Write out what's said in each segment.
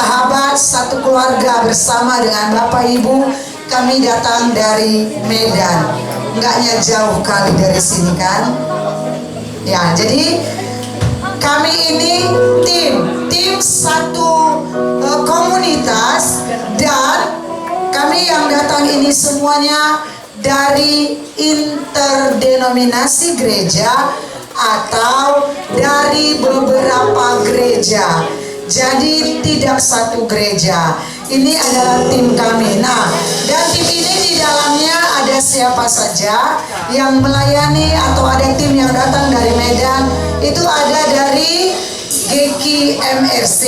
sahabat, satu keluarga bersama dengan Bapak Ibu. Kami datang dari Medan, enggaknya jauh kali dari sini kan. Ya, jadi kami ini tim satu komunitas, dan kami yang datang ini semuanya dari interdenominasi gereja atau dari beberapa gereja. Jadi tidak satu gereja. Ini adalah tim kami. Nah, dan tim ini di dalamnya ada siapa saja yang melayani atau ada tim yang datang dari Medan. Itu ada dari GK MRC,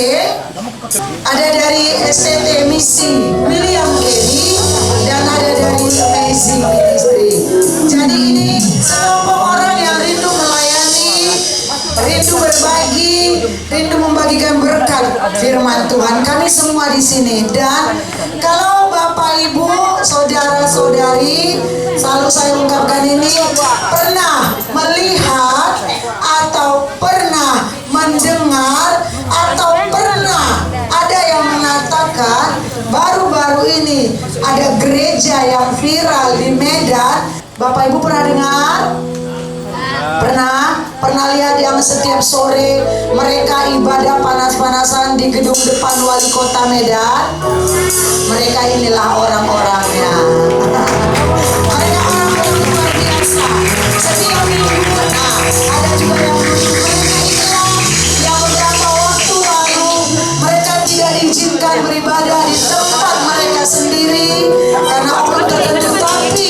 ada dari STT Misi William Carey, dan ada dari Amazing Ministry. Jadi ini sekelompok orang yang rindu melayani, rindu berbagi, rindu membagikan berkat firman Tuhan. Kami semua di sini. Dan kalau Bapak Ibu, saudara-saudari, selalu saya ungkapkan ini, pernah melihat atau pernah mendengar atau pernah ada yang mengatakan baru-baru ini ada gereja yang viral di Medan. Bapak Ibu pernah dengar? Pernah lihat yang setiap sore mereka ibadah panas-panasan di gedung depan wali kota Medan? Mereka inilah orang-orangnya. Mereka orang-orang luar biasa. Setiap minggu, nah, ada juga yang mereka inilah yang beberapa waktu lalu mereka tidak diizinkan beribadah di tempat mereka sendiri karena orang tertentu, tapi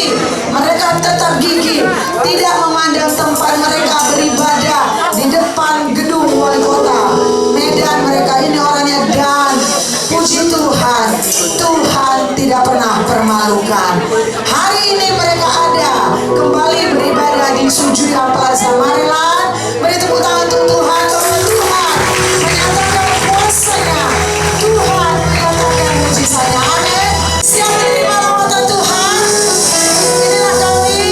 mereka tetap gigih tidak memandang tempat mereka beribadah di depan gedung wali kota Medan. Mereka ini orangnya, dan puji Tuhan, Tuhan tidak pernah permalukan. Hari ini mereka ada kembali beribadah di Sujuya Plaza Maryland. Beri tepuk tangan untuk Tuhan. Tuhan menyatakan kuasanya, Tuhan menyatakan mujizatnya. Amin. Siap menerima rahmat Tuhan. Inilah kami.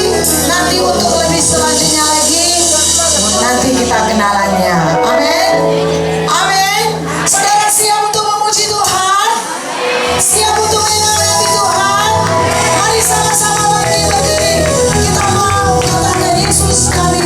Nanti untuk lebih selanjutnya lagi, nanti kita kenalannya. Amin. Amin. Saudara siap untuk memuji Tuhan? Siap untuk menyembah Tuhan? Mari sama-sama berdiri. Kita mau katakan, Yesus kami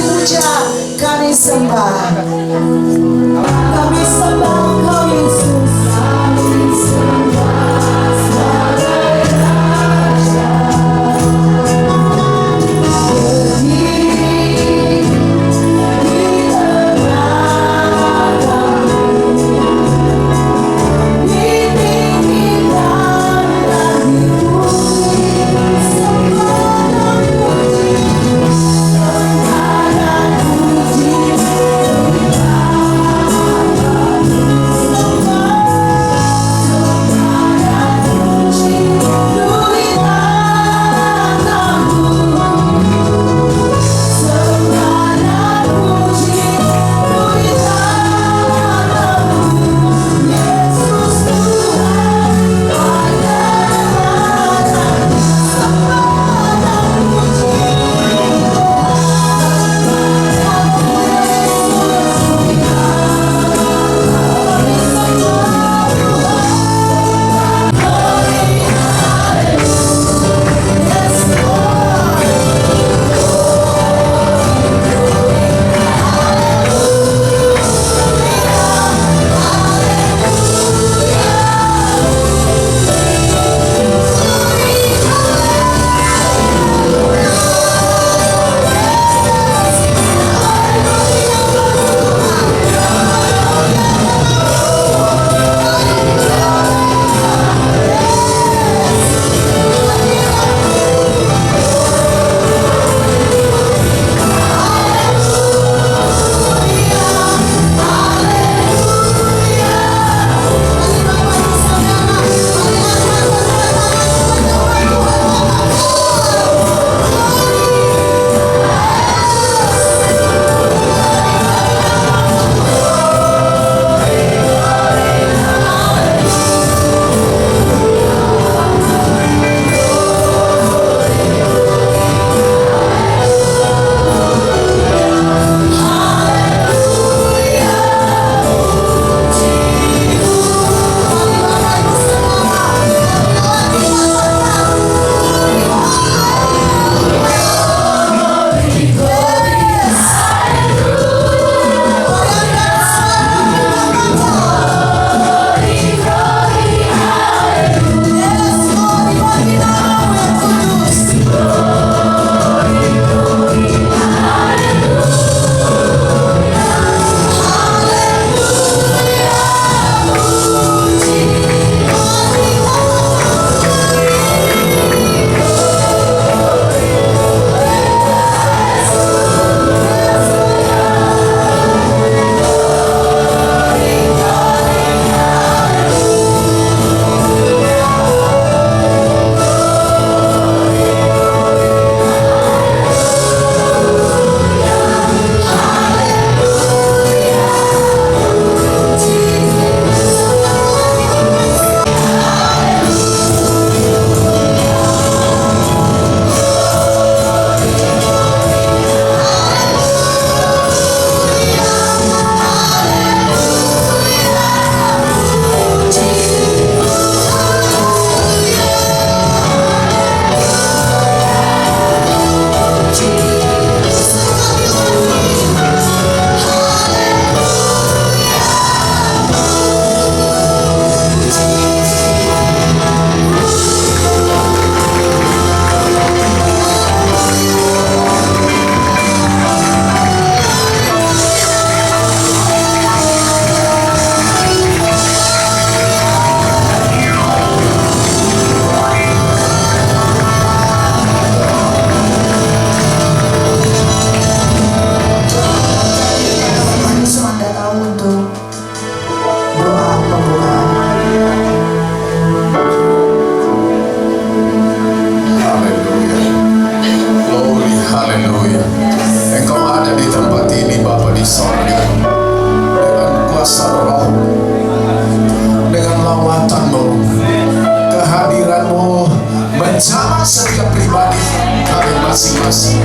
kasih.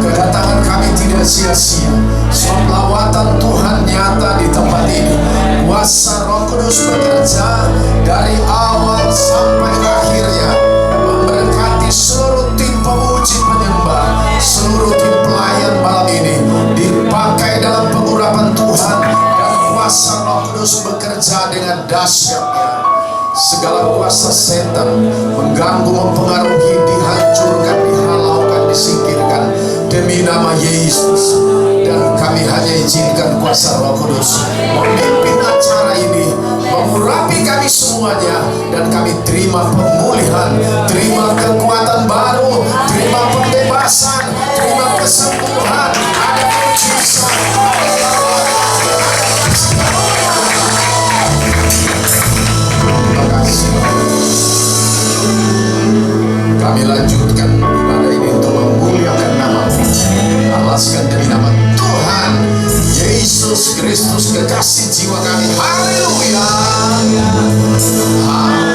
Kedatangan kami tidak sia-sia. Sebab lawatan Tuhan nyata di tempat ini. Kuasa Roh Kudus bekerja dari awal sampai akhirnya, memberkati seluruh tim pemuji penyembah, seluruh tim pelayan malam ini dipakai dalam pengurapan Tuhan, dan kuasa Roh Kudus bekerja dengan dahsyatnya. Segala kuasa setan mengganggu, mempengaruhi, dihancurkan, dihalaukan, disingkirkan demi nama Yesus. Dan kami hanya izinkan kuasa Roh Kudus memimpin acara ini, mengurapi kami semuanya, dan kami terima pemulihan, terima kekuatan baru, terima pembebasan, terima kesembuhan, ada mujizat, ada lawatan. Terima kasih. Kami lanjutkan ibadah ini untuk memuliakan nama-Mu, alaskan demi nama Tuhan Yesus Kristus, kekasih jiwa kami. Haleluya. Amin.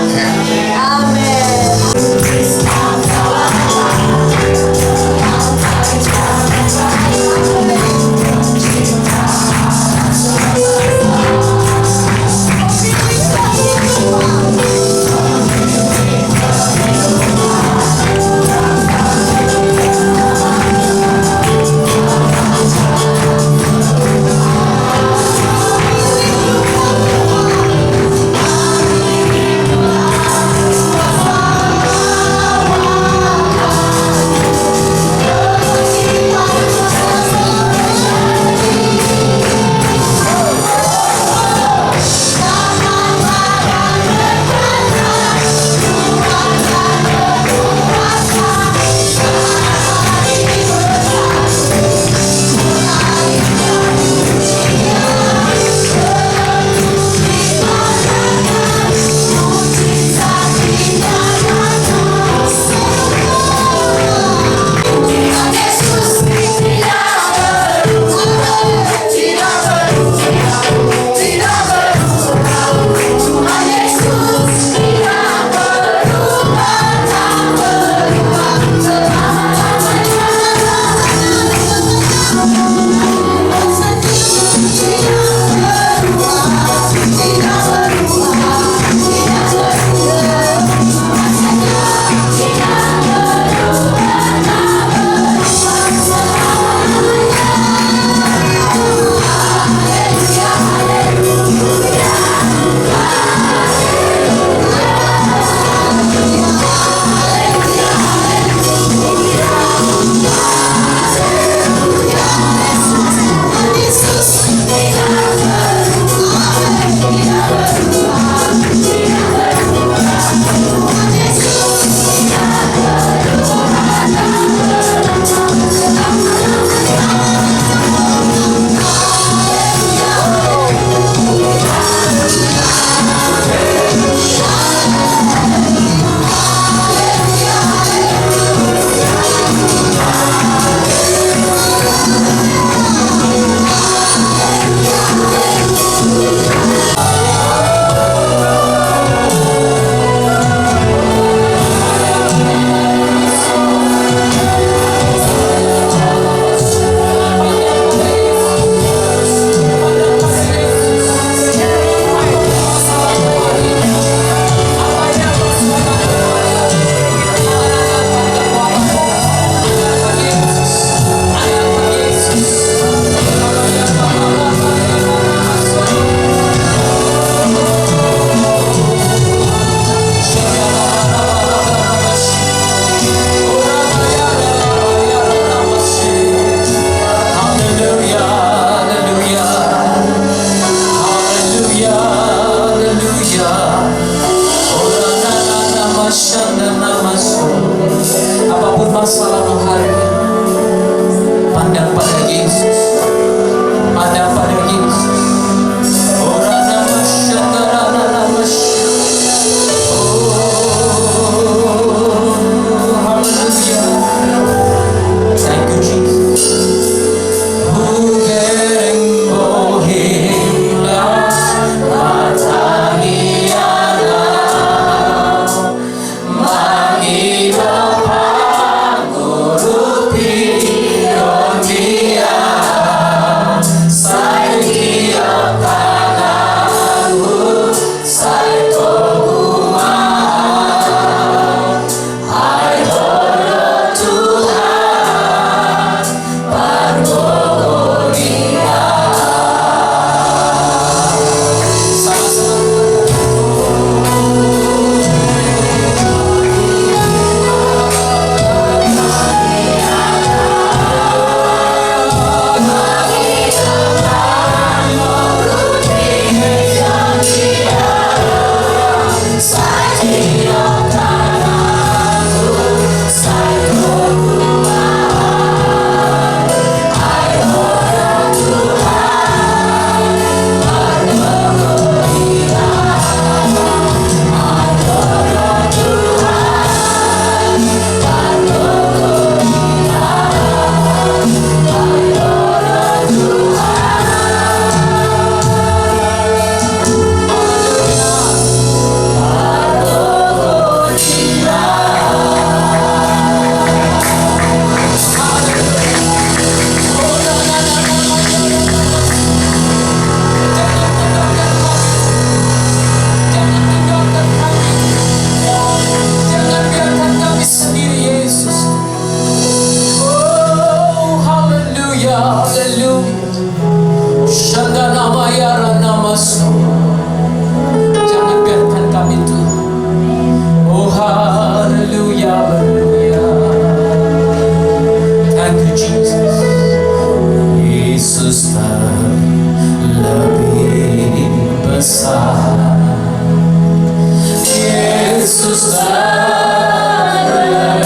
Yesus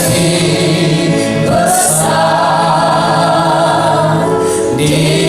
lebih besar di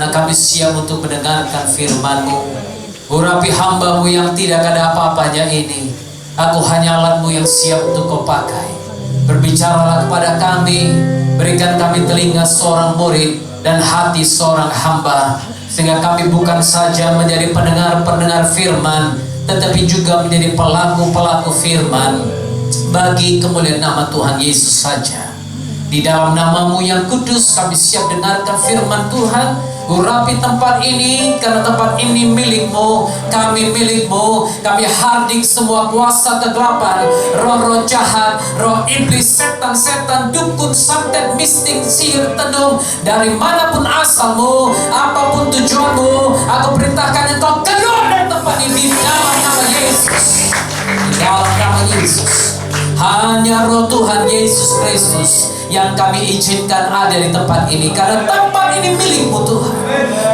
kami siap untuk mendengarkan firman-Mu. Urapi hamba-Mu yang tidak ada apa-apanya ini. Aku hanya alat-Mu yang siap untuk Kau pakai. Berbicaralah kepada kami, berikan kami telinga seorang murid dan hati seorang hamba, sehingga kami bukan saja menjadi pendengar-pendengar firman, tetapi juga menjadi pelaku-pelaku firman bagi kemuliaan nama Tuhan Yesus saja. Di dalam nama-Mu yang kudus kami siap dengarkan firman Tuhan. Urapi tempat ini, karena tempat ini milik-Mu, kami milik-Mu. Kami hardik semua kuasa kegelapan, roh-roh jahat, roh iblis, setan-setan, dukun, santet, mistik, sihir, tenung, dari manapun asalmu, apapun tujuanmu, aku perintahkan Engkau keluar dari tempat ini di dalam nama Yesus. Di dalam nama Yesus. Hanya roh Tuhan Yesus Kristus yang kami izinkan ada di tempat ini, karena tempat ini milik-Mu Tuhan.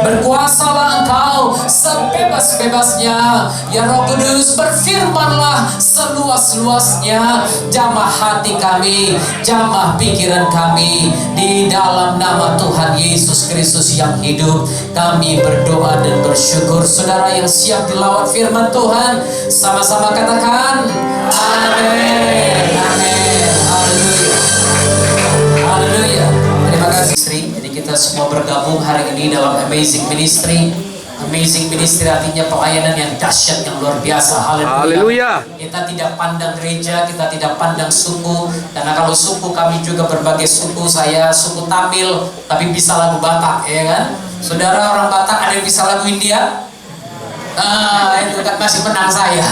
Berkuasalah Engkau sebebas-bebasnya, ya Roh Kudus, berfirmanlah seluas-luasnya. Jamah hati kami, jamah pikiran kami, di dalam nama Tuhan Yesus Kristus yang hidup kami berdoa dan bersyukur. Saudara yang siap dilawat firman Tuhan, sama-sama katakan amin. Amin. Haleluya. Haleluya. Terima kasih istri. Jadi kita semua bergabung hari ini dalam Amazing Ministry. Amazing Ministry artinya pelayanan yang dahsyat, yang luar biasa. Haleluya. Kita tidak pandang gereja, kita tidak pandang suku. Karena kalau suku, kami juga berbagai suku. Saya suku Tamil, tapi bisa lagu Batak, ya kan? Saudara orang Batak ada yang bisa lagu India? Itu kan masih menang saya.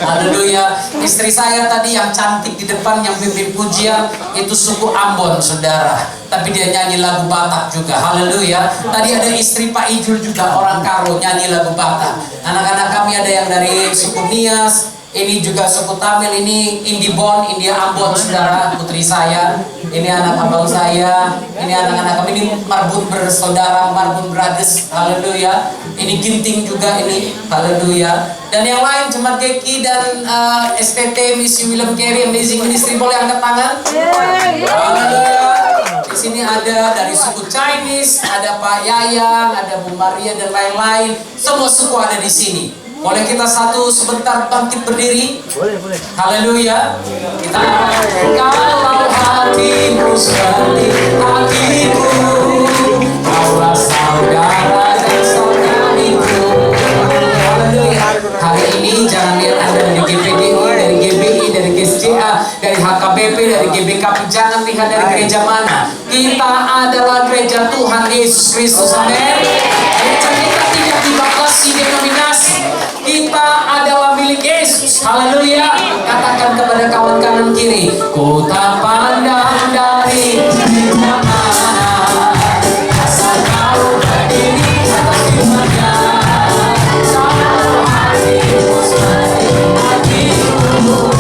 Haleluya. Istri saya tadi yang cantik di depan, yang pimpin pujian, itu suku Ambon, saudara. Tapi dia nyanyi lagu Batak juga. Haleluya. Tadi ada istri Pak Ijul juga, orang Karo, nyanyi lagu Batak. Anak-anak kami ada yang dari suku Nias. Ini juga suku Tamil, ini Indibon, India Ambon, saudara, putri saya. Ini anak abang saya. Ini anak-anak kami, ini Marbun bersaudara, Marbun Brothers. Haleluya. Ini Ginting juga ini. Haleluya. Dan yang lain Jemaat Geki dan STT Misi William Carey Amazing Ministry, boleh angkat tangan? ada, dari suku Chinese, ada Pak Yayang, ada Bu Maria dan lain-lain. Semua suku ada di sini. Boleh kita satu sebentar bangkit berdiri? Boleh. Haleluya. Kita kalau hatimu seperti hatiku, kaulah saudara dan saudariku. Haleluya. Hari ini jangan lihat Anda dari GPDI, dari GBI, dari GSCA, dari HKBP, dari GBKP. Jangan lihat dari gereja mana. Kita adalah gereja Tuhan Yesus Kristus. Amin. Gereja kita tidak dibatasi denominasi. Kita adalah milik Yesus. Haleluya. Katakan kepada kawan kanan kiri, ku tak pandang dari mana, asal kau berdiri atas firman-Nya. Kalau hatimu seperti hatiku,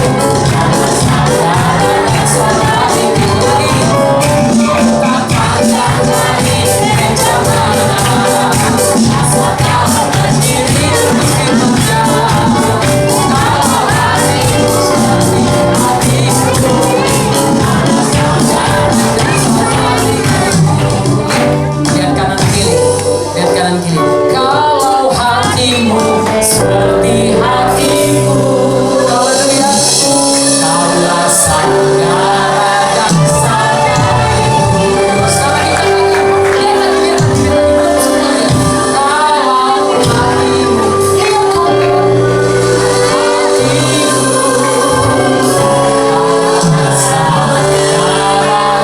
karena saudara dan saudariku, ku tak pandang dari gereja mana, asal kau berdiri atas firman-Nya. Kalau hatimu seperti hatiku, karena saudara dan saudariku. Lihat kanan kiri, lihat kanan kiri. Kalau hatimu seperti hatiku, haleluya, kaulah saudara dan saudariku. Sekarang kita lihat lagi semuanya. Kalau hatimu, kaulah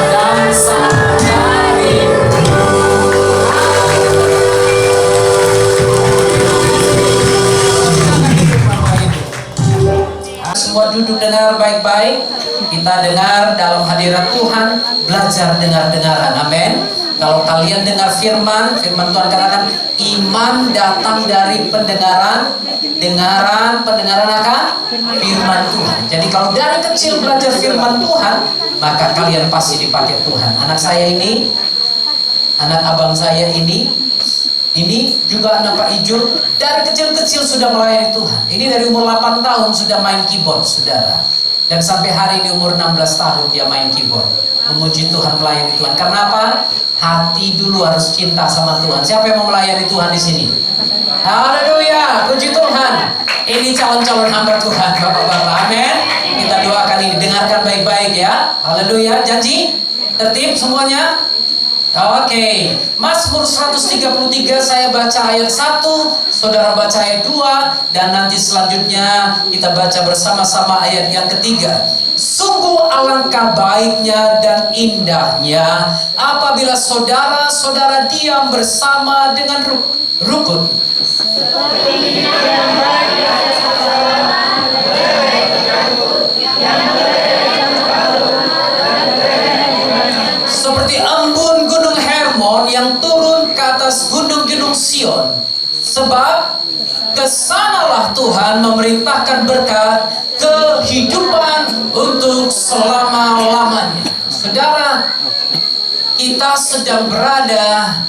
saudara dan saudariku. Semua duduk dengar baik-baik. Kita dengar dalam hadirat Tuhan, belajar dengar-dengaran. Amin. Kalau kalian dengar firman Tuhan katakan iman datang dari pendengaran, pendengaran akan firman Tuhan. Jadi kalau dari kecil belajar firman Tuhan, maka kalian pasti dipakai Tuhan. Anak saya ini, anak abang saya ini juga anak Pak Ijul, dari kecil-kecil sudah melayani Tuhan. Ini dari umur 8 tahun sudah main keyboard, saudara. Dan sampai hari ini umur 16 tahun dia main keyboard. Memuji Tuhan, melayani Tuhan. Karena apa? Hati dulu harus cinta sama Tuhan. Siapa yang mau melayani Tuhan di sini? Haleluya, puji Tuhan. Ini calon-calon hamba Tuhan, Bapak-bapak. Amin. Kita doakan ini, dengarkan baik-baik ya. Haleluya, janji? Tertib semuanya? Oke, Mazmur 133 saya baca ayat 1, saudara baca ayat 2, dan nanti selanjutnya kita baca bersama-sama ayat yang ketiga. Sungguh alangkah baiknya dan indahnya apabila saudara-saudara diam bersama dengan rukun. Seperti embun gunung Hermon yang turun ke atas gunung-gunung Sion. Sebab kesanalah Tuhan memerintahkan berkat kehidupan untuk selama-lamanya. Saudara, kita sedang berada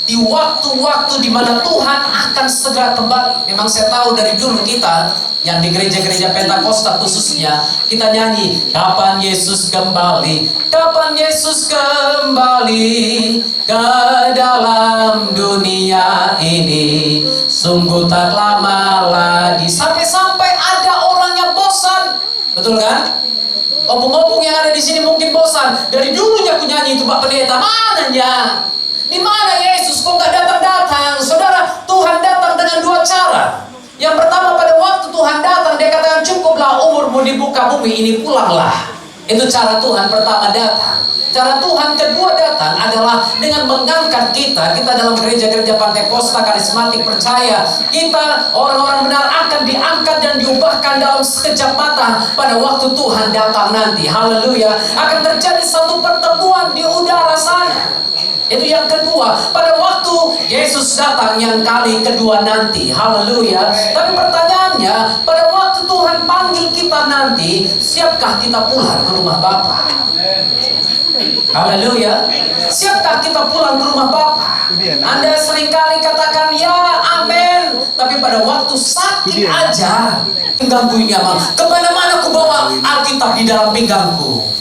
di waktu-waktu di mana Tuhan akan segera kembali. Memang saya tahu dari dulu kita yang di gereja-gereja Pentakosta khususnya, kita nyanyi, kapan Yesus kembali, kapan Yesus kembali ke dalam dunia ini, sungguh tak lama lagi. Sampai-sampai ada orang yang bosan, betul kan? Opung-opung yang ada di sini mungkin bosan. Dari dulunya aku nyanyi itu Pak Pendeta, mananya? Di mana Yesus kok nggak datang-datang? Saudara, Tuhan datang dengan dua cara. Yang pertama, pada waktu Tuhan datang, dia katakan cukuplah umurmu di muka bumi ini, pulanglah. Itu cara Tuhan pertama datang. Cara Tuhan kedua datang adalah dengan mengangkat kita dalam gereja-gereja Pentakosta karismatik percaya, kita orang-orang benar akan diangkat dan diubahkan dalam sekejap mata pada waktu Tuhan datang nanti. Haleluya. Akan terjadi satu pertemuan di udara sana. Itu yang kedua, pada waktu Yesus datang yang kali kedua nanti. Haleluya. Tapi pertanyaannya, pada waktu Tuhan panggil kita nanti, siapkah kita pulang ke rumah Bapa? Haleluya. Siapkah kita pulang ke rumah Bapa? Anda seringkali katakan ya, amin. Tapi pada waktu sakit aja, pinggangku ini amal, kemana-mana aku bawa Alkitab di dalam pinggangku.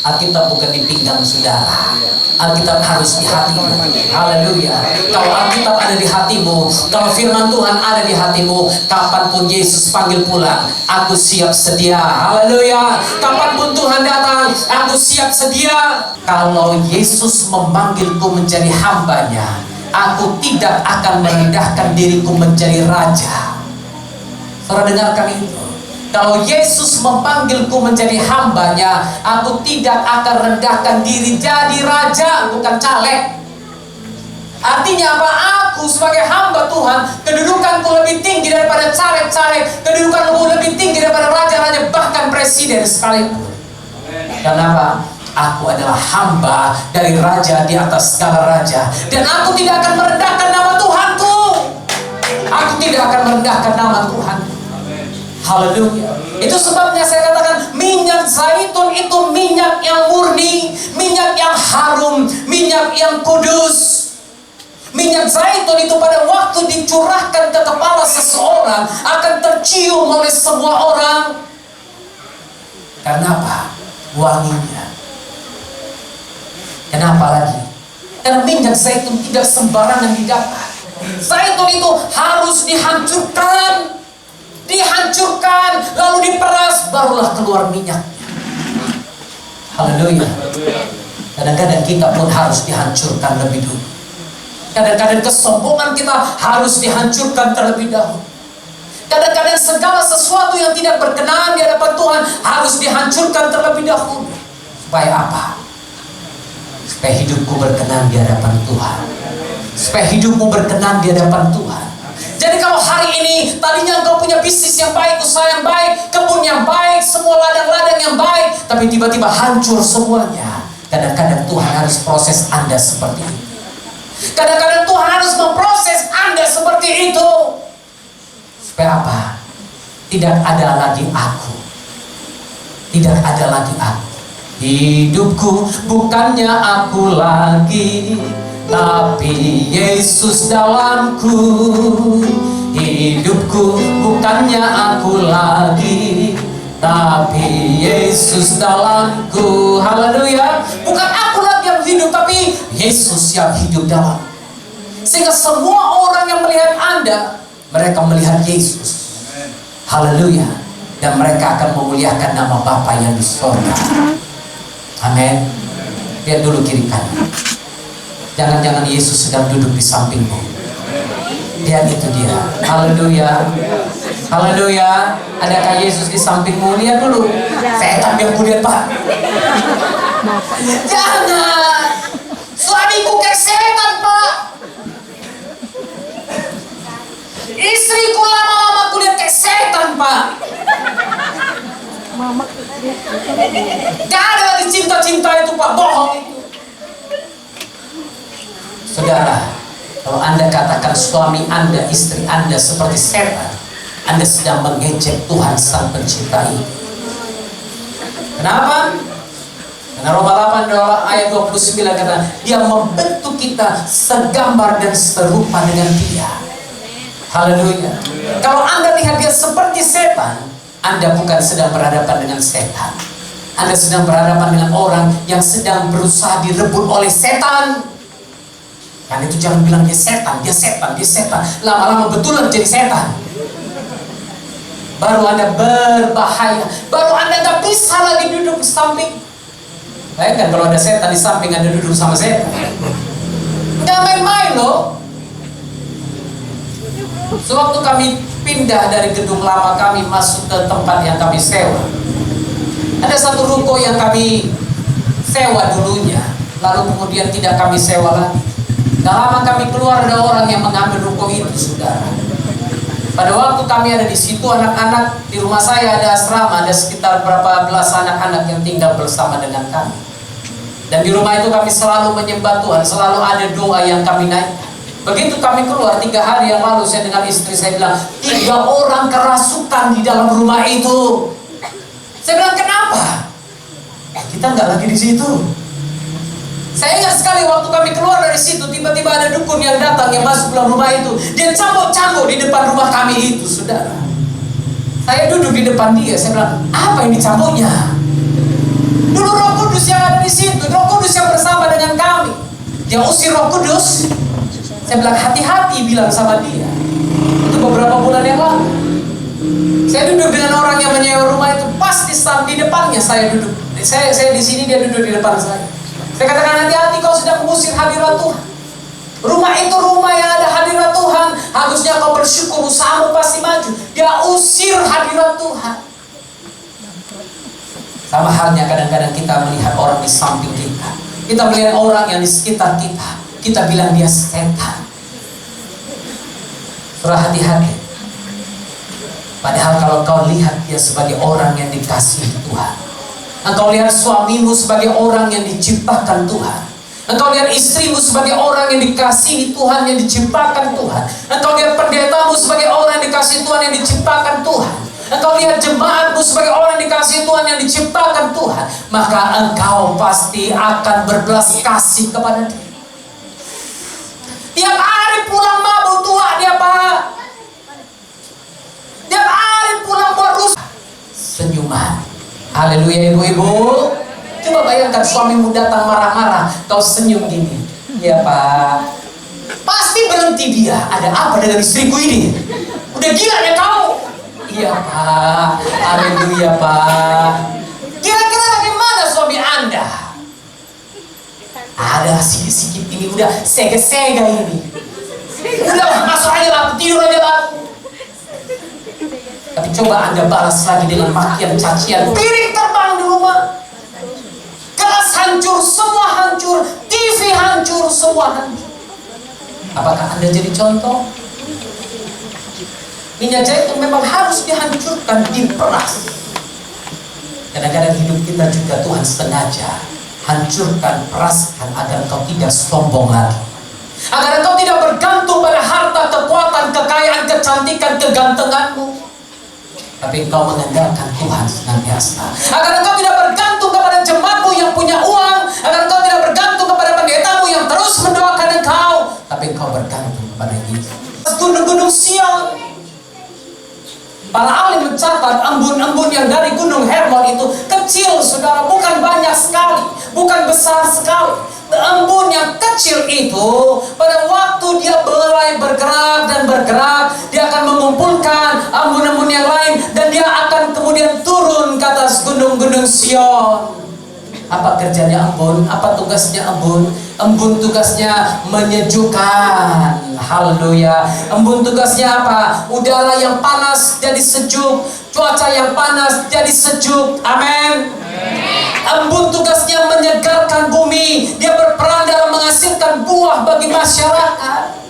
Alkitab bukan di pinggang saudara. Alkitab harus di hatimu. Haleluya. Kalau Alkitab ada di hatimu, kalau firman Tuhan ada di hatimu, kapanpun Yesus panggil pulang, aku siap sedia. Haleluya. Kapanpun Tuhan datang, aku siap sedia. Kalau Yesus memanggilku menjadi hambanya, aku tidak akan merendahkan diriku menjadi raja. Saudara dengarkan itu. Kalau Yesus memanggilku menjadi hambanya, aku tidak akan rendahkan diri jadi raja, bukan caleg. Artinya apa? Aku sebagai hamba Tuhan, kedudukanku lebih tinggi daripada caleg-caleg, kedudukanku lebih tinggi daripada raja-raja, bahkan presiden sekalipun. Kenapa? Aku adalah hamba dari raja di atas segala raja, dan aku tidak akan merendahkan nama Tuhanku. Aku tidak akan merendahkan nama Tuhan. Haleluya. Itu sebabnya saya katakan minyak zaitun itu minyak yang murni, minyak yang harum, minyak yang kudus. Minyak zaitun itu pada waktu dicurahkan ke kepala seseorang akan tercium oleh semua orang. Karena apa? Wanginya. Kenapa lagi? Karena minyak zaitun tidak sembarangan didapat. Zaitun itu harus dihancurkan. Dihancurkan, lalu diperas, barulah keluar minyaknya. Haleluya. Kadang-kadang kita pun harus dihancurkan lebih dulu. Kadang-kadang kesombongan kita harus dihancurkan terlebih dahulu. Kadang-kadang segala sesuatu yang tidak berkenan di hadapan Tuhan harus dihancurkan terlebih dahulu. Supaya apa? Supaya hidupku berkenan di hadapan Tuhan. Supaya hidupmu berkenan di hadapan Tuhan. Jadi kalau hari ini tadinya engkau punya bisnis yang baik, usaha yang baik, kebun yang baik, semua ladang-ladang yang baik, tapi tiba-tiba hancur semuanya. Kadang-kadang Tuhan harus proses Anda seperti itu. Kadang-kadang Tuhan harus memproses Anda seperti itu. Supaya apa? Tidak ada lagi aku. Tidak ada lagi aku. Hidupku bukannya aku lagi, tapi Yesus dalamku. Hidupku bukannya aku lagi, tapi Yesus dalamku. Haleluya. Bukan aku lagi yang hidup, tapi Yesus yang hidup dalam. Sehingga semua orang yang melihat Anda, mereka melihat Yesus. Haleluya. Dan mereka akan memuliakan nama Bapa yang di surga. Amin. Lihat dulu kiri kanan. Jangan-jangan Yesus sedang duduk di sampingmu. Lihat itu dia. Haleluya. Haleluya. Adakah Yesus di sampingmu? Lihat dulu. Setan yang kulihat, Pak. Jangan. Suamiku kayak setan, Pak. Istriku lama-lama kulihat kayak setan, Pak. Gak ada lagi cinta-cinta itu, Pak. Bohong itu. Saudara, kalau Anda katakan suami Anda, istri Anda seperti setan, Anda sedang mengejek Tuhan Sang Pencipta itu. Kenapa? Karena Roma 8 ayat 29 kata, Dia membentuk kita segambar dan serupa dengan Dia. Haleluya. Kalau Anda lihat dia seperti setan, Anda bukan sedang berhadapan dengan setan. Anda sedang berhadapan dengan orang yang sedang berusaha direbut oleh setan. Kan itu jangan bilang dia setan, dia setan, dia setan. Lama-lama betulan jadi setan. Baru Anda berbahaya. Baru Anda gak bisa lagi duduk di samping. Bayangkan kalau ada setan di samping, Anda duduk sama setan. Gak main-main loh. Sewaktu kami pindah dari gedung lama kami masuk ke tempat yang kami sewa, ada satu ruko yang kami sewa dulunya, lalu kemudian tidak kami sewa lagi. Gak lama kami keluar, ada orang yang mengambil ruko itu, saudara. Pada waktu kami ada di situ, anak-anak di rumah saya ada asrama, ada sekitar berapa belas anak-anak yang tinggal bersama dengan kami. Dan di rumah itu kami selalu menyembah Tuhan, selalu ada doa yang kami naikkan. Begitu kami keluar 3 hari yang lalu, saya dengan istri saya bilang, 3 orang kerasukan di dalam rumah itu. Saya bilang, kenapa? Kita nggak lagi di situ. Saya ingat sekali waktu kami keluar dari situ, tiba-tiba ada dukun yang datang, yang masuk dalam rumah itu. Dia cambuk-cambuk di depan rumah kami itu, saudara. Saya duduk di depan dia, saya bilang, apa ini cambuknya? Dulu Roh Kudus yang ada di situ, Roh Kudus yang bersama dengan kami. Dia usir Roh Kudus. Saya bilang hati-hati bilang sama dia. Itu beberapa bulan yang lalu. Saya duduk dengan orang yang menyewa rumah itu, pas di depannya saya duduk. Saya di sini, dia duduk di depan saya. Saya katakan hati-hati, kau sedang mengusir hadirat Tuhan. Rumah itu rumah yang ada hadirat Tuhan. Harusnya kau bersyukur, usahamu pasti maju. Dia usir hadirat Tuhan. Sama halnya kadang-kadang kita melihat orang di samping kita. Kita melihat orang yang di sekitar kita. Kita bilang dia setan. Surah hati-hati. Padahal kalau kau lihat dia sebagai orang yang dikasihi Tuhan. Engkau lihat suamimu sebagai orang yang diciptakan Tuhan. Engkau lihat istrimu sebagai orang yang dikasihi Tuhan, yang diciptakan Tuhan. Engkau lihat pendetamu sebagai orang yang dikasihi Tuhan, yang diciptakan Tuhan. Engkau lihat jemaatmu sebagai orang yang dikasihi Tuhan, yang diciptakan Tuhan. Maka engkau pasti akan berbelas kasih kepada dia. Tiap hari pulang mabuk tua dia, Pak. Tiap hari pulang buat rusak. Senyuman. Haleluya ibu-ibu. Coba bayangkan suamimu datang marah-marah, kau senyum gini. Ya Pak. Pasti berhenti dia. Ada apa dengan istriku ini? Udah gila ya kau? Iya Pak. Haleluya Pak. Kira-kira bagaimana suami Anda? Ada sikit-sikit ini udah sega-sega ini. Udah masuk aja lah, tidur aja lah. Tapi coba Anda balas lagi dengan makian, cacian. Piring terbang di rumah. Gelas hancur, semua hancur. TV hancur, semua hancur. Apakah Anda jadi contoh? Minyak zaitun memang harus dihancurkan, diperas. Kadang-kadang hidup kita juga Tuhan sengaja hancurkan, peraskan agar kau tidak sombong lagi. Agar kau tidak bergantung pada harta, kekuatan, kekayaan, kecantikan, kegantenganmu. Tapi engkau mengandalkan Tuhan senantiasa. Agar engkau tidak bergantung kepada jemaatmu yang punya uang. Agar engkau tidak bergantung kepada pendetamu yang terus mendoakan engkau. Tapi engkau bergantung kepada Yesus. Gunung-gunung Sion. Para ahli mencatat embun-embun yang dari Gunung Hermon itu kecil, saudara, bukan banyak sekali, bukan besar sekali. Embun yang kecil itu pada waktu dia mulai bergerak dan bergerak, dia akan mengumpulkan embun-embun yang lain dan dia akan kemudian turun ke atas gunung-gunung Sion. Apa kerjanya embun? Apa tugasnya embun? Embun tugasnya menyejukkan. Haleluya. Embun tugasnya apa? Udara yang panas jadi sejuk, cuaca yang panas jadi sejuk. Amin. Embun tugasnya menyegarkan bumi. Dia berperan dalam menghasilkan buah bagi masyarakat.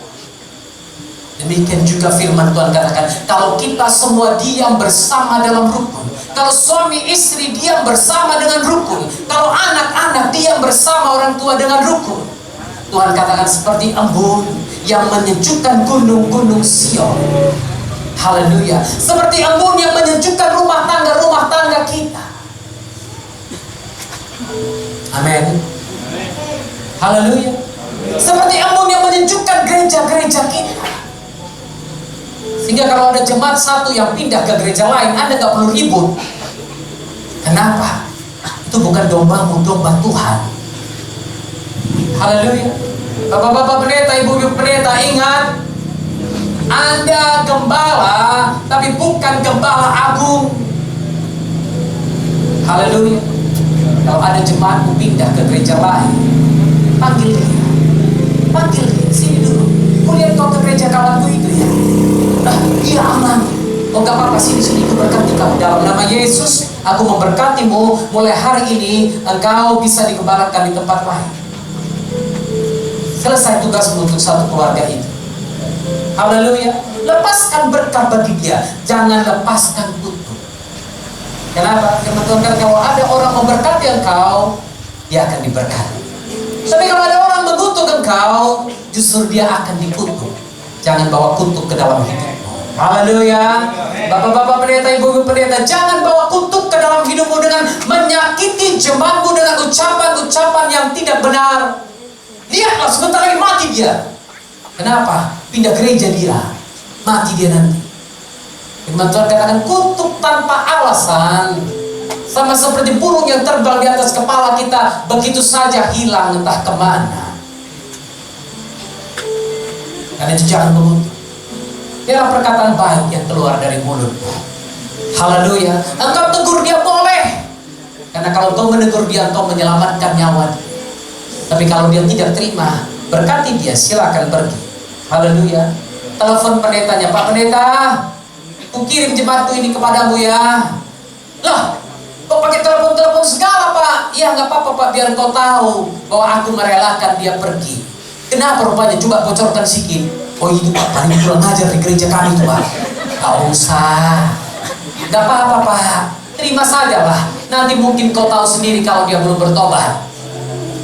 Demikian juga firman Tuhan katakan, kalau kita semua diam bersama dalam rukun, kalau suami istri diam bersama dengan rukun, kalau anak-anak diam bersama orang tua dengan rukun, Tuhan katakan seperti embun yang menyejukkan gunung-gunung Sion. Haleluya. Seperti embun yang menyejukkan rumah tangga kita. Amin. Haleluya. Seperti embun yang menyejukkan gereja-gereja kita. Sehingga kalau ada jemaat satu yang pindah ke gereja lain, Anda gak perlu ribut. Kenapa? Itu bukan dombamu, domba Tuhan. Haleluya. Bapak-bapak pendeta, ibu-ibu pendeta, ingat, Anda gembala, tapi bukan gembala agung. Haleluya. Kalau ada jemaatmu pindah ke gereja lain, panggil dia. Panggil dia, sini dulu. Kulihat kau ke gereja kawanku itu ya. Iya aman. Oh gak apa-apa, sini aku berkati kamu. Dalam nama Yesus aku memberkatimu. Mulai hari ini engkau bisa digembalakan di tempat lain. Selesai tugasmu untuk satu keluarga itu. Haleluya. Lepaskan berkat bagi dia, jangan lepaskan kutuk. Kenapa? Karena Tuhan kata kalau ada orang memberkati engkau, dia akan diberkati. Tapi kalau ada orang mengutuk engkau, justru dia akan dikutuk. Jangan bawa kutuk ke dalam hidupmu. Haleluya. Bapak-bapak pendeta, ibu-ibu pendeta, jangan bawa kutuk ke dalam hidupmu dengan menyakiti jemaatmu dengan ucapan-ucapan yang tidak benar. Lihatlah, sebentar lagi mati dia. Kenapa? Pindah gereja dia. Mati dia nanti. Firman Tuhan katakan kutuk tanpa alasan Sama seperti burung yang terbang di atas kepala kita, begitu saja hilang entah kemana. Karena itu jangan mengutuk. Biarlah perkataan baik yang keluar dari mulutmu. Haleluya. Engkau tegur dia boleh, karena kalau engkau menegur dia, engkau menyelamatkan nyawa dia. Tapi kalau dia tidak terima, berkati dia, silakan pergi. Haleluya. Telepon pendetanya, Pak Pendeta, ku kirim jemaatku ini kepadamu ya. Loh, kok pakai telepon segala Pak? Ya nggak apa-apa Pak, biar kau tahu bahwa aku merelakan dia pergi. Kenapa rupanya? Coba bocorkan sikit. Oh itu Pak, paling kurang ajar di gereja kami itu Pak. Gak usah, gak apa-apa Pak, terima saja lah. Nanti mungkin kau tahu sendiri kalau dia belum bertobat.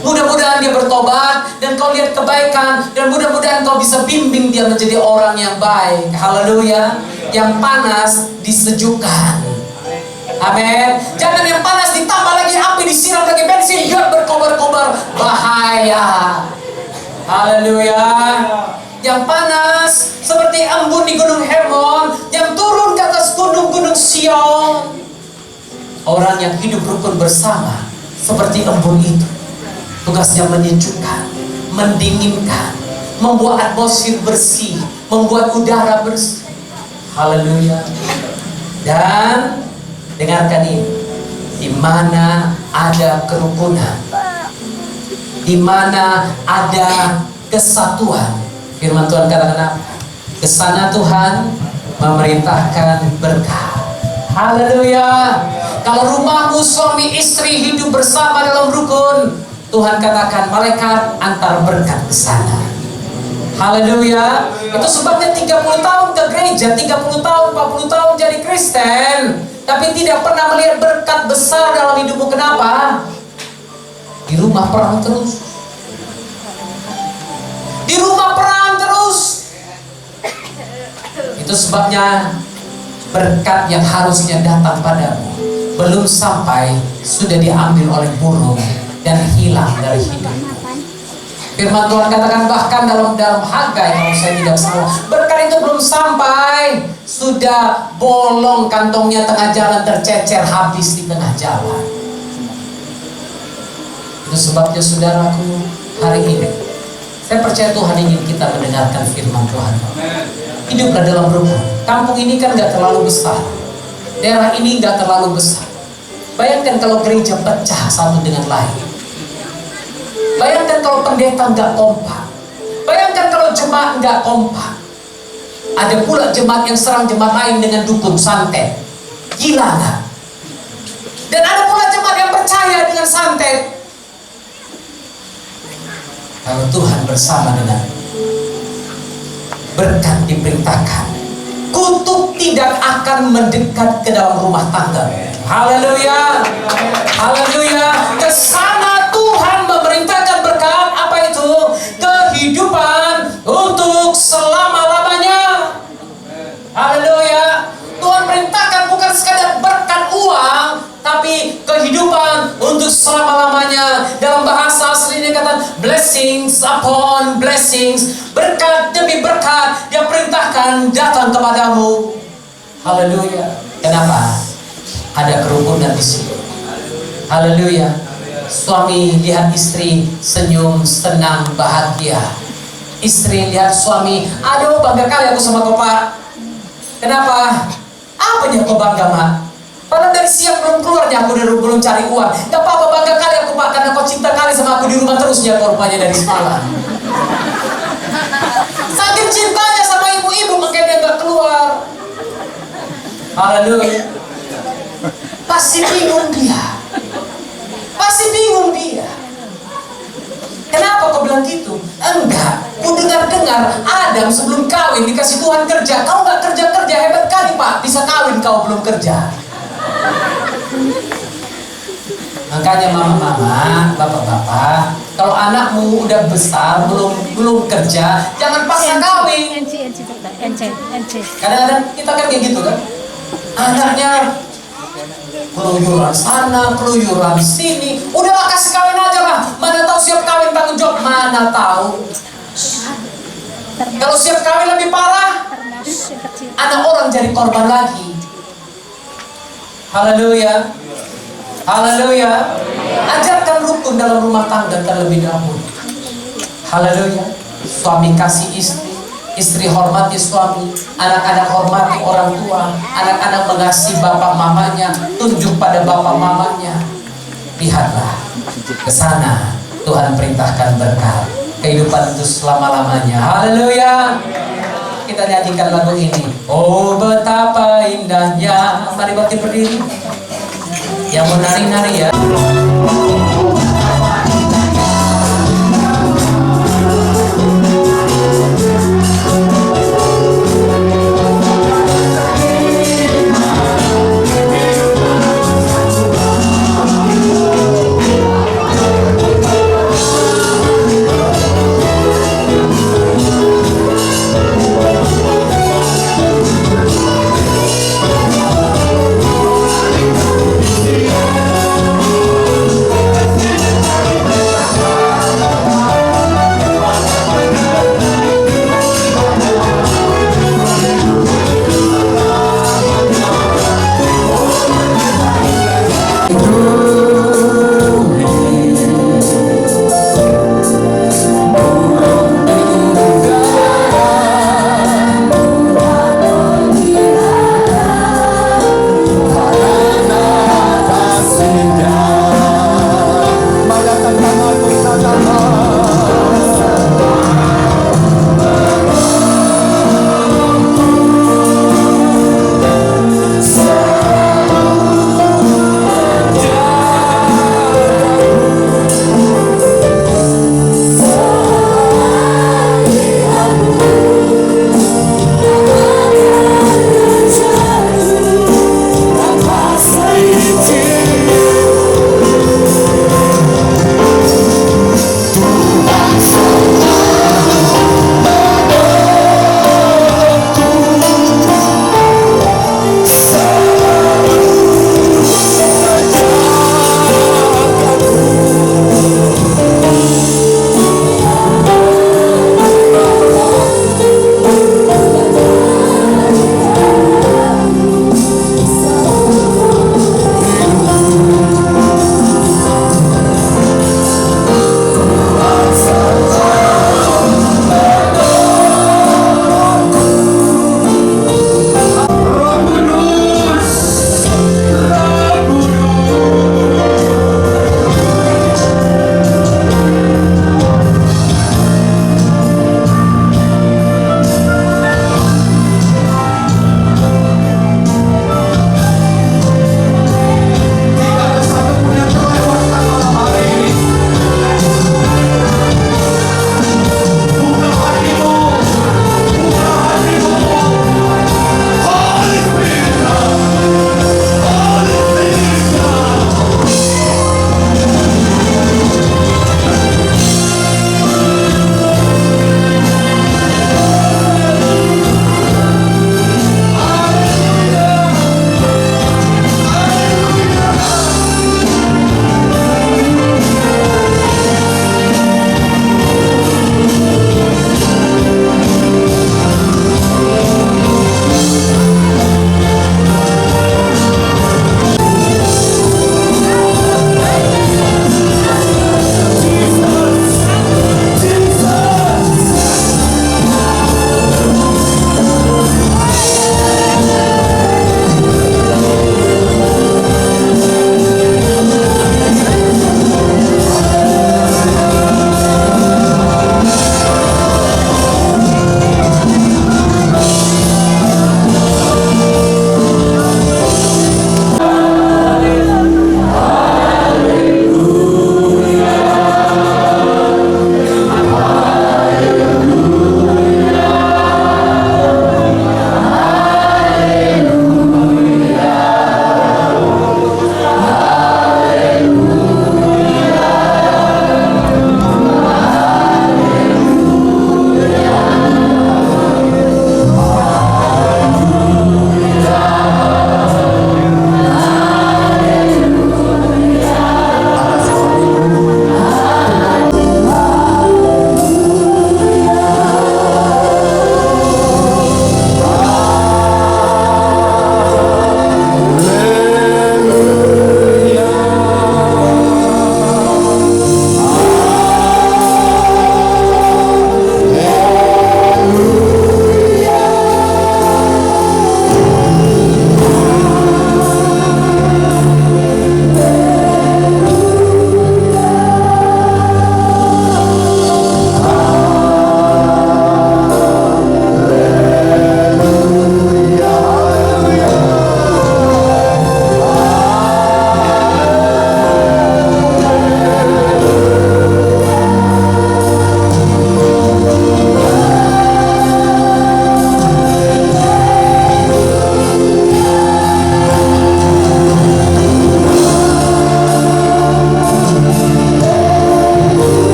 Mudah-mudahan dia bertobat dan kau lihat kebaikan, dan mudah-mudahan kau bisa bimbing dia menjadi orang yang baik. Haleluya. Yang panas disejukkan. Amin. Jangan yang panas ditambah lagi api, disiram lagi bensin, dia berkobar-kobar, bahaya. Haleluya. Yang panas seperti embun di Gunung Hermon yang turun ke atas gunung-gunung Sion. Orang yang hidup rukun bersama seperti embun itu, tugasnya menyejukkan, mendinginkan, membuat atmosfer bersih, membuat udara bersih. Haleluya. Dan dengarkan ini, di mana ada kerukunan, di mana ada kesatuan, firman Tuhan katakan apa? Kesana Tuhan memerintahkan berkat. Haleluya. Kalau rumahmu suami istri hidup bersama dalam rukun, Tuhan katakan malaikat antar berkat ke sana. Haleluya. Itu sebabnya 30 tahun ke gereja, 30 tahun, 40 tahun jadi Kristen, tapi tidak pernah melihat berkat besar dalam hidupmu. Kenapa? Di rumah perang terus. Di rumah perang terus. Itu sebabnya berkat yang harusnya datang padamu belum sampai, sudah diambil oleh burung dan hilang dari hidupmu. Firman Tuhan katakan bahkan dalam Hagai, kalau saya tidak salah, berkat itu belum sampai, sudah bolong kantongnya tengah jalan, tercecer habis di tengah jalan. Itu sebabnya saudaraku, hari ini saya percaya Tuhan ingin kita mendengarkan firman Tuhan. Hiduplah dalam rukun. Kampung ini kan gak terlalu besar, daerah ini gak terlalu besar. Bayangkan kalau gereja pecah satu dengan lain. Bayangkan kalau pendeta gak kompak. Bayangkan kalau jemaat gak kompak. Ada pula jemaat yang serang jemaat lain dengan dukun santet. Gila gak? Dan ada pula jemaat yang percaya dengan santet. Kalau Tuhan bersama dengan berkat diperintahkan, kutuk tidak akan mendekat ke dalam rumah tangga. Haleluya. Haleluya. Kesana Tuhan memerintahkan berkat. Apa itu? Kehidupan untuk selama-lamanya. Haleluya. Tuhan perintahkan bukan sekadar berkat uang, tapi kehidupan untuk selama-lamanya. Dalam bahasa aslinya kata blessings upon blessings, berkat demi berkat dia perintahkan datang kepadamu. Haleluya. Kenapa? Ada kerukunan di situ. Haleluya. Suami lihat istri senyum, senang, bahagia. Istri lihat suami, aduh bangga kali aku sama kau Pak. Kenapa? Apanya kau bangga Mak? Padahal dari siang belum keluarnya aku belum cari uang. Gak apa-apa, bangga kali aku Pak, karena kau cinta kali sama aku, di rumah terusnya kau rupanya dari semalam. Saking cintanya sama ibu-ibu makanya dia gak keluar. Haleluya. Pasti bingung dia. Pasti bingung dia. Kenapa kau bilang gitu? Enggak, ku dengar-dengar Adam sebelum kawin dikasih Tuhan kerja. Kau gak kerja-kerja, hebat kali Pak, bisa kawin kau belum kerja. Makanya mama-mama, bapak-bapak, kalau anakmu udah besar belum kerja, jangan paksa kawin. Kadang-kadang kita kan kayak gitu kan, anaknya keluyuran sana, keluyuran sini, udahlah kasih kawin aja lah. Mana tahu siap kawin tanggung jawab, mana tahu. Kalau siap kawin lebih parah, anak orang jadi korban lagi. Haleluya. Haleluya. Ajarkan rukun dalam rumah tangga terlebih dahulu. Haleluya. Suami kasih istri, istri hormati suami, anak-anak hormati orang tua, anak-anak mengasihi bapak mamanya, tunjuk pada bapak mamanya. Lihatlah ke sana, Tuhan perintahkan berkat kehidupan itu selama-lamanya. Haleluya. Kita nyanyikan lagu ini. Oh betapa indahnya. Mari bangkit berdiri. Yang mau nari-nari ya.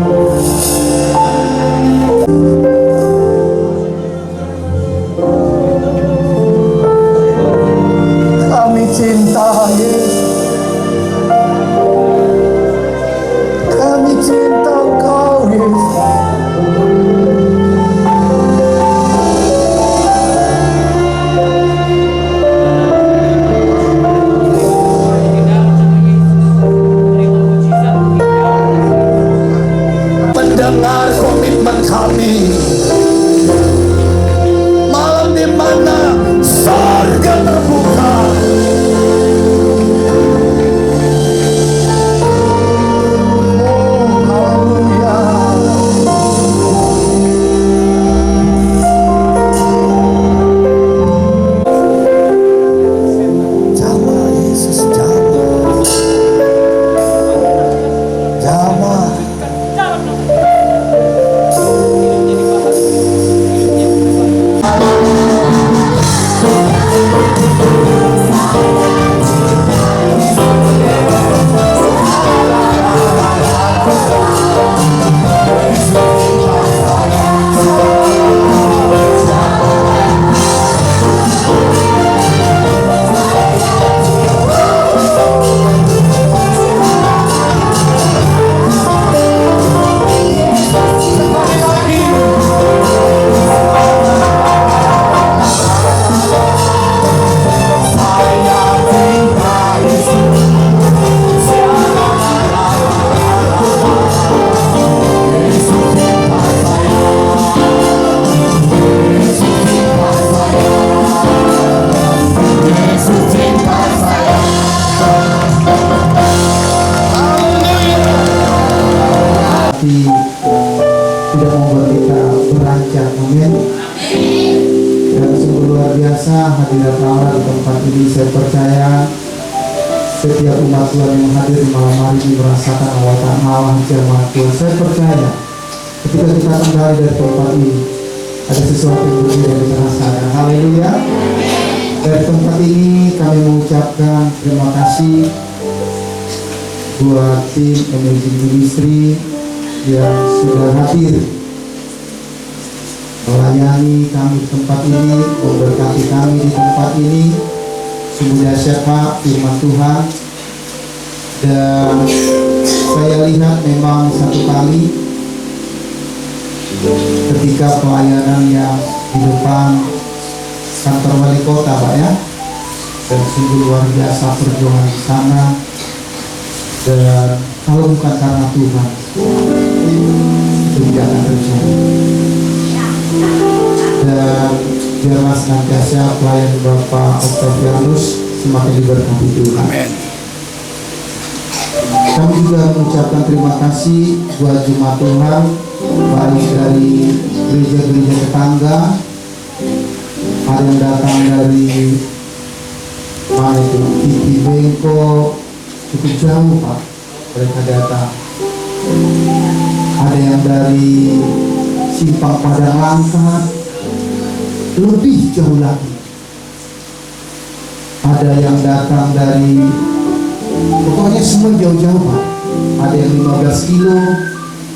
Kami cinta Yesus. Kami cinta Engkau Yesus. Mendengar komitmen kami malam di mana surga terbuka. Oh, haleluya. Jamah Yesus, jamah. Jamah. Tapi tidak membuat kita beranjak, amin. Dan sungguh luar biasa hadirat Allah di tempat ini. Saya percaya setiap umat Tuhan yang hadir malam hari ini merasakan awatan Allah jemaat Tuhan. Saya percaya ketika kita kembali dari tempat ini ada sesuatu yang berbeda yang kita rasakan. Haleluya. Dari tempat ini kami mengucapkan terima kasih buat tim Emerging Ministry yang sudah hadir melayani kami di tempat ini, memberkati kami di tempat ini. Sungguh dahsyat Pak firman Tuhan, dan saya lihat memang satu kali ketika pelayanan yang di depan kantor wali kota Pak ya, dan sungguh luar biasa perjuangan di sana. Dan kalau bukan karena Tuhan itu tidak akan terjadi. Dan biarlah senantiasa pelayan Bapak Octavianus semakin diberkati Tuhan. Amin. Kami juga mengucapkan terima kasih buat jemaat Tuhan, baik dari gereja-gereja tetangga, ada yang datang dari mana itu, Titi Bengko, cukup jauh Pak mereka datang. Ada yang dari Simpang Padang Langkat, lebih jauh lagi. Ada yang datang dari, pokoknya semua jauh-jauh Pak. Ada yang 15 kilo,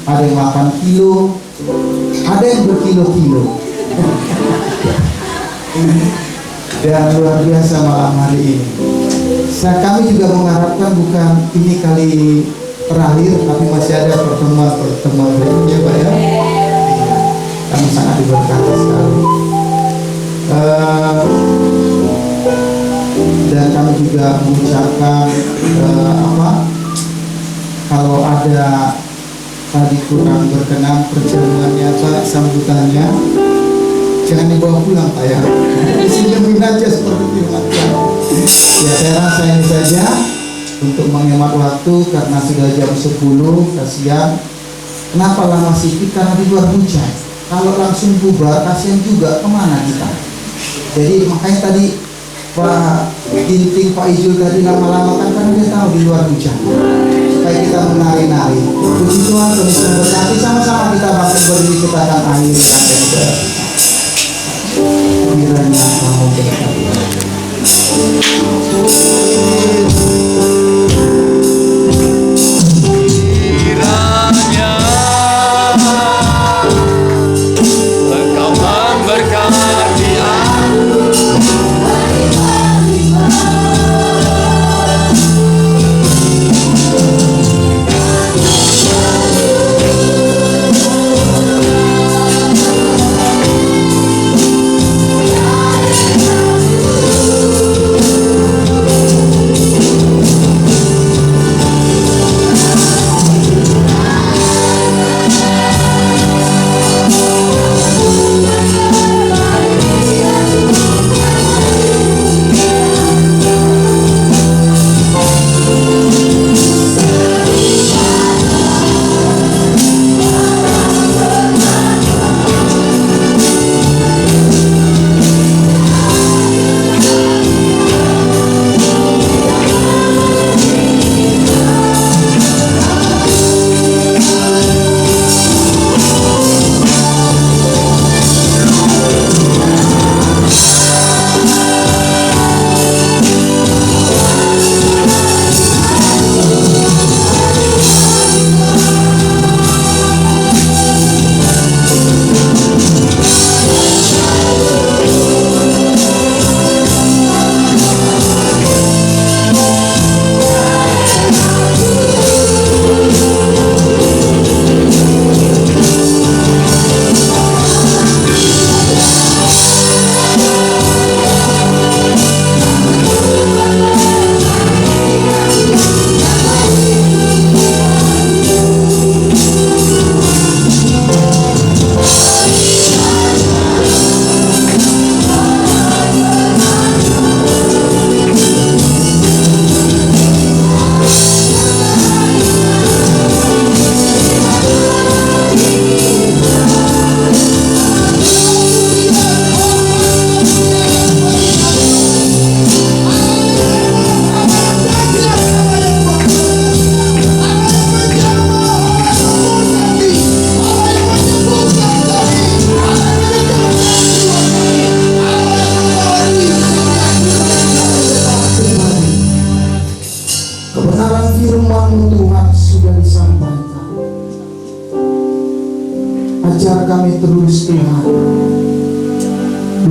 ada yang 8 kilo, ada yang berkilo-kilo. Dan luar biasa malam hari ini. Kami juga mengharapkan bukan ini kali terakhir, tapi masih ada pertemuan berikutnya Pak ya. Kami sangat diberkati sekali. Dan kami juga mengucapkan kalau ada tadi kurang berkenan perjamuannya Pak, sambutannya jangan dibawa pulang Pak ya. Disenyumin aja seperti firman Tuhan. Ya saya rasa ini saja untuk menghemat waktu karena sudah jam 10. Kasihan. Kenapa lama sedikit? Karena di luar hujan. Kalau langsung bubar kasihan juga, kemana kita? Jadi makanya tadi Pak Ginting, Pak Ijul tadi lama-lama kan karena dia tahu di luar hujan, supaya kita menari-nari. Puji Tuhan, terus berkati sama-sama kita bangkit berdiri, kita akan akhiri sampai ke kiranya kamu berkati. Kiranya Ajar kami terus Tuhan,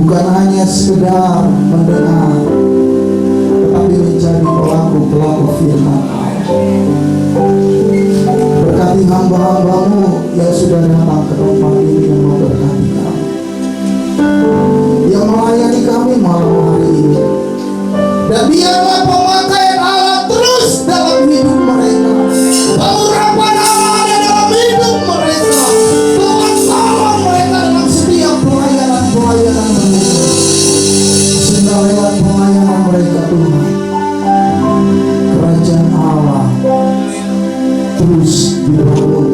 bukan hanya sekedar mendengar, tetapi menjadi pelaku-pelaku firman. Berkati hamba-hambamu yang sudah datang ke tempat ini yang memberkati kami, yang melayani kami malam hari ini. Dan biarlah pemakaian Allah terus dalam hidup mereka, pengurapan Allah ada dalam hidup mereka. Tuhan tolong mereka dalam setiap pelayanan mereka, sehingga lewat pelayanan mereka Tuhan, kerajaan Allah terus dibangun,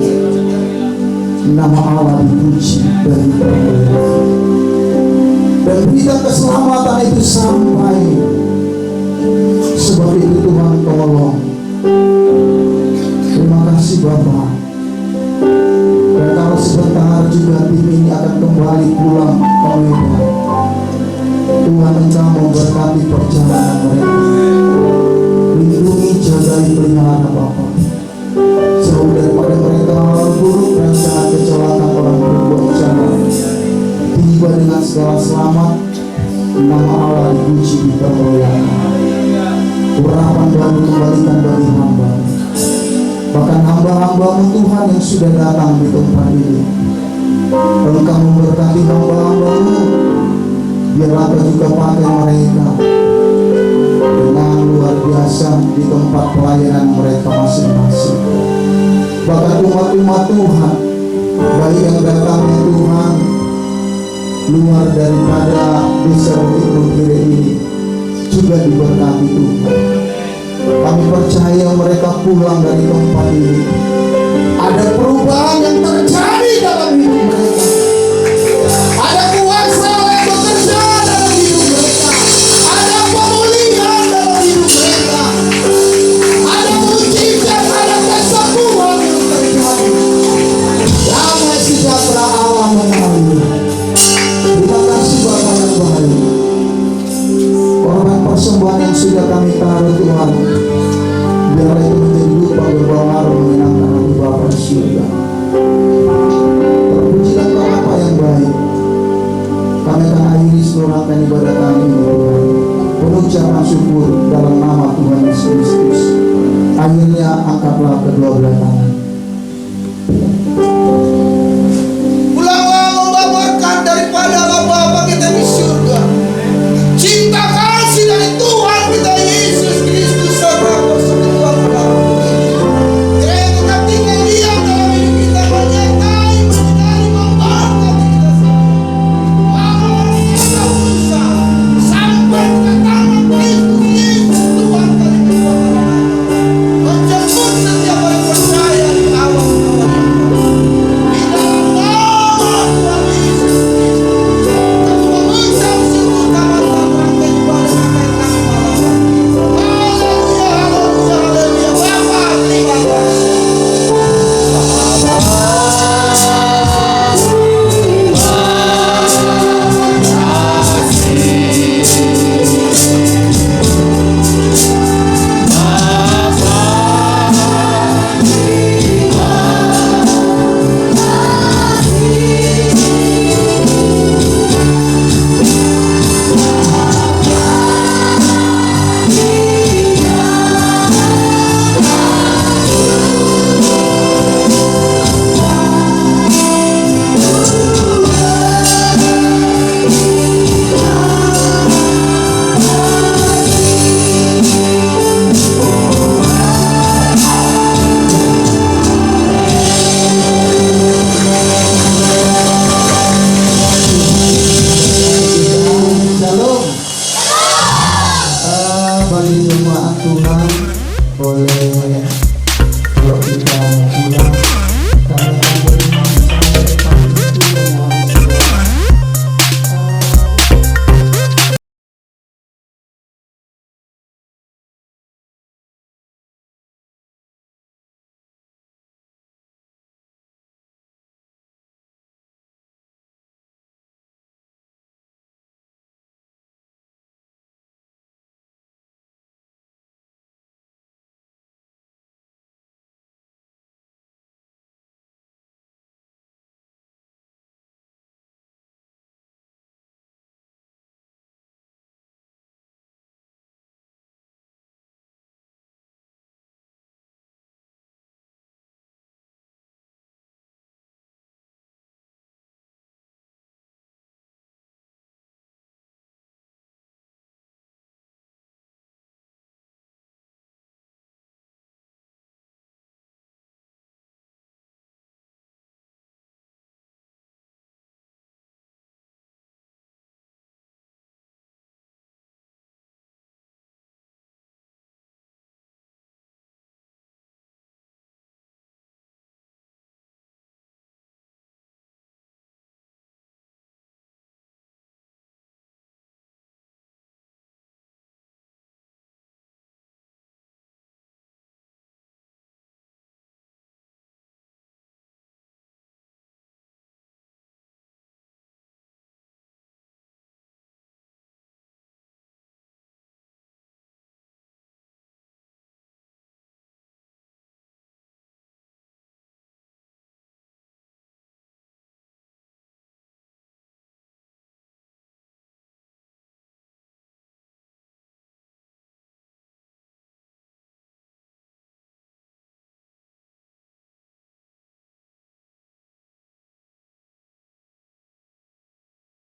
nama Allah dipuji dan dipermuliakan, dan berita keselamatan itu sampai. Sebab itu Tuhan tolong. Terima kasih Bapa. Dan kalau sebentar juga tim ini akan kembali pulang ke Medan, Tuhan Engkau memberkati perjalanan mereka. Lindungi, jagai, pelihara Bapa, jauh daripada mereka hal buruk, rancangan kecelakaan orang berbuat jahat. Tiba dengan segala selamat, nama Allah dipuji dipermuliakan. Urapan baru kembalikan bagi hamba, bahkan hamba-hambamu Tuhan yang sudah datang di tempat ini. Engkau memberkati hamba-hambamu, biarlah Engkau juga pakai mereka dengan luar biasa di tempat pelayanan mereka masing-masing. Bahkan umat-umat Tuhan, baik yang datang ya Tuhan luar daripada desa Bukit Bukire ini, juga diberkati Tuhan. Kami percaya mereka pulang dari tempat ini, ada perubahan yang terjadi dalam hidup mereka, ada kuasa yang bekerja dalam hidup mereka, ada pemulihan dalam hidup mereka, ada mujizat, ada kesembuhan yang terjadi. Damai sejahtera Allah mengalir. Terima kasih Bapa yang baik. Korban persembahan yang sudah kami taruh Tuhan, biarlah itu menjadi dupa berbaharu menyenangkan hati Bapa di surga. Terpujilah Engkau Bapa yang baik. Kami akan akhiri seluruh rangkaian ibadah kami ini Tuhan, pengucapan syukur dalam nama Tuhan Yesus Kristus. Akhirnya angkatlah kedua belah tangan.